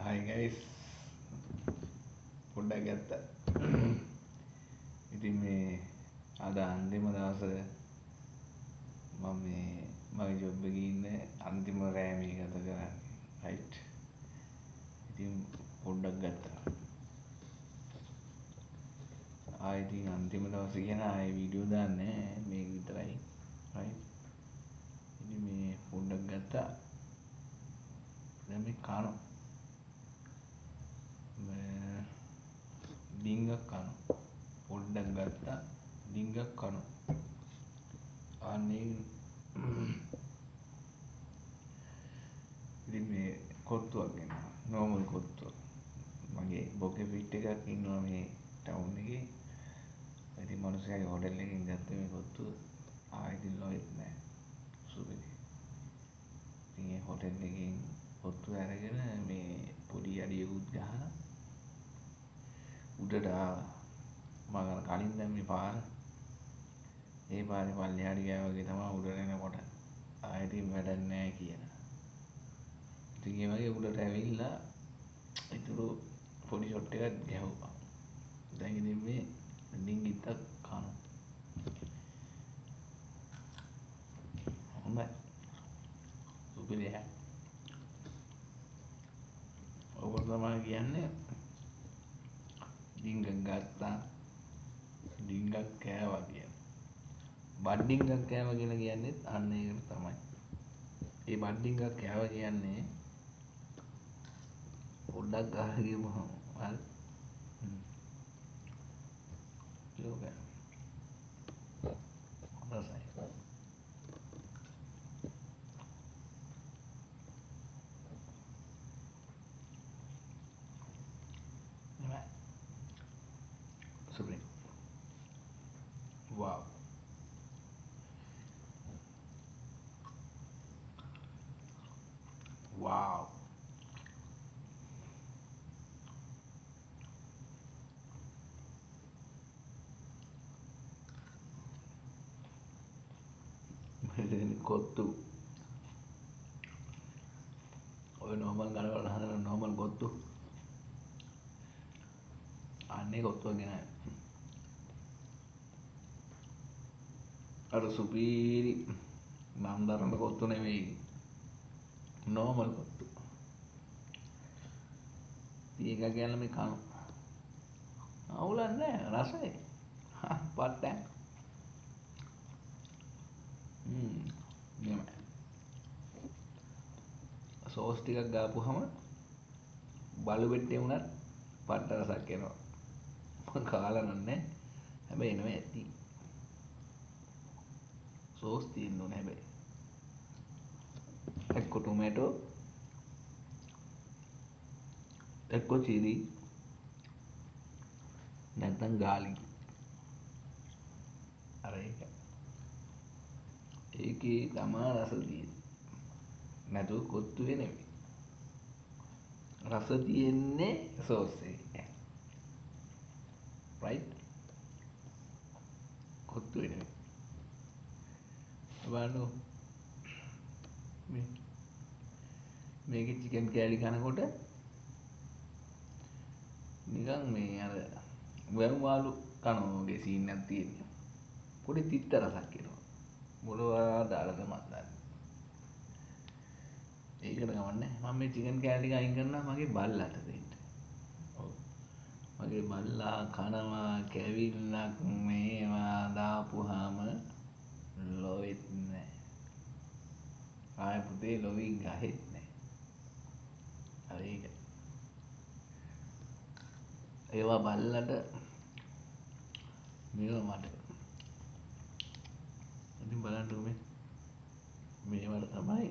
Hi guys, පොඩ්ඩක් ගත්තා. ඉතින් මේ අද අන්තිම දවස මම මේ මගේ ජොබ් එකේ ඉන්නේ අන්තිම රෑ මේ ගත කරන්නේ. රයිට්. ඉතින් පොඩ්ඩක් ගත්තා. ආයෙ ඉතින් අන්තිම දවසේ කියන ආයෙ වීඩියෝ දාන්නේ මේක විතරයි. රයිට්. ඉතින් මේ පොඩ්ඩක් ගත්තා. දැන් මේ කනවා. ඩිංගක් කනවා. පොඩ්ඩක් ගත්තා ඩිංගක් කනවා. අනේ ඉතින් මේ කොත්තුවක් ගෙනවා. නෝමල් කොත්තුවක්. මගේ බොකේ ෆිට් එකක් ඉන්නවා මේ ටවුන් එකේ. ඉතින් මිනිස්සුන්ගේ හොටෙල් එකකින් ගත්ත මේ කොත්තුව. ඉතින් ලොයිත් නෑ. සුබේ. ඉතින් ඒ හොටෙල් එකකින් කොත්තුව අරගෙන මේ පොඩි අඩියකුත් ගහලා උඩට ආවා. මම කලින් දැම්මේ පාර. ඒ පාරේ පල්ලෙහාට ගියා වගේ තමයි උඩට එනකොට ඉතින් වැඩක් නැහැ කියලා. ඉතින් ඒ වගේ උඩට ඇවිල්ලා ඊටු පොඩි ෂොට් එකක් ගැහුවා. දැන් ඉතින් මේ ඩිංගිත්තක් කනවා. හොඳයි. සුපිරිය. ඔබ තමයි කියන්නේ ඩිංගක් ගත්තා ඩිංගක් කෑවා කියන. බඩ්ඩිංගක් කෑවා කියලා කියන්නේ අන්න ඒක තමයි. ඒ බඩ්ඩිංගක් කෑවා කියන්නේ පොඩ්ඩක් ගහලා ගිහුවම හරි. ඒක. හොඳයි. නෑ. සුපිරි. wow. wow. මෙතන කොත්තු ඔය නෝමල් ගලවල හදන නෝමල් කොත්තු අන්නේ කොත්තුව ගෙන අර සුපීරි නම් දරන කොත්තු නෙවෙයි නෝමල් කොත්තු. ඒක ගැන මේ කන අවුලක් නැහැ රසයි. පට්ටක්. නියමයි. සෝස් ටිකක් ගාපුවම බලු පෙට්ටිය වුණත් පට්ට රසක් එනවා. මම කාලා නැහැ. හැබැයි එනවා ඇති. සෝස් තියෙන්න ඕනේ හැබැයි. එක්ක ටොමැටෝ එක්ක චිලි නැත්නම් ගාලික්. අර ඒක. ඒකේ තමා රස තියෙන්නේ. නැතුව කොත්තුවේ නෙමෙයි. රස තියෙන්නේ සෝස් එකේ. රයිට්? කොත්තුවේ නෙමෙයි. බලන්න මේකේ චිකන් කෑලි කනකොට නිකන් මේ අර වැව් මාළු කනවා වගේ සීන් එකක් තියෙනවා. පොඩි තිත්ත රසක් එනවා. මොනවා දාලාද මන් දන්නේ. ඒකට කවන්නේ මම මේ චිකන් කෑලි ටික අයින් කරනවා මගේ බල්ලාට දෙන්න. ඔව්. මගේ බල්ලා කනවා කැවිල්ලක් මේවා දාපුවාම ලොවෙත් නෑ. ආයෙ පුතේ ලොවින් ගහෙත් නෑ. හරි ඒක. ඒවා බල්ලට මේවා මට. ඉතින් බලන්න උමේ මේවට තමයි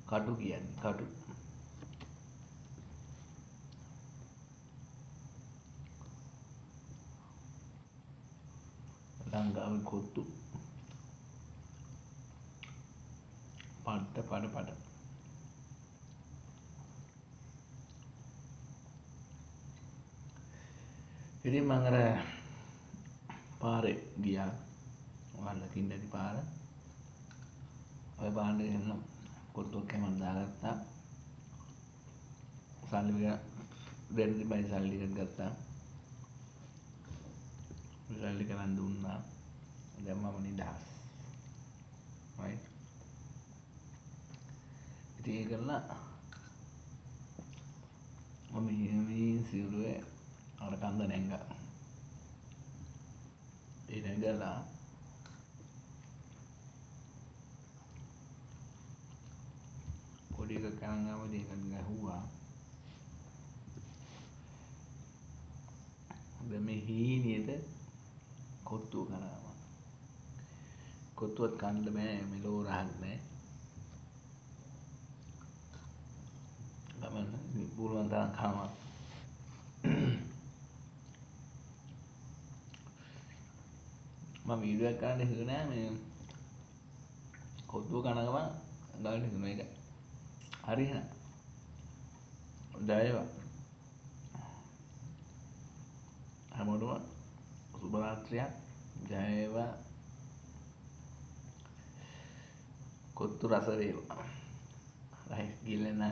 කටු කියන්නේ කටු. ලංකාවේ කොත්තු පඩ. ඉතින් මම අර පාරේ ගියා. ඔයාලා දකින්න ඇති පාර. ඔය පාරේ එන්න කොත්තුවක් කැමක් දාගත්තා. සල්ලි දෙන්න තිබ්බයි සල්ලි ටිකක් ගත්තා. සල්ලි කරන් දුන්නා. දැන් මම නිදහස්. right ඉතින් ඒක කරලා මම මේ සිරුරේ අර කන්ද නැංගා. ඒ නැංගලා පොඩි එකක් අරන් ආවදී එකක් ගැහුවා. දැන් මේ හීනියට කොත්තුව කනවා. කොත්තුවත් කන්න බෑ මෙලෝ රහක් නෑ. ගමන් පුළුවන් තරම් කනවා. මම වීඩියෝ එකක් කරන්න හිතුවේ නෑ මේ කොත්තුව කන ගමන් ගන්න හිතුනේ ඒක. හරි එහෙනම්. ජය වේවා. හැමෝටම සුබ රාත්‍රියක්. ජය වේවා. කොත්තු රස වේවා. right ගිල්ලෙන්න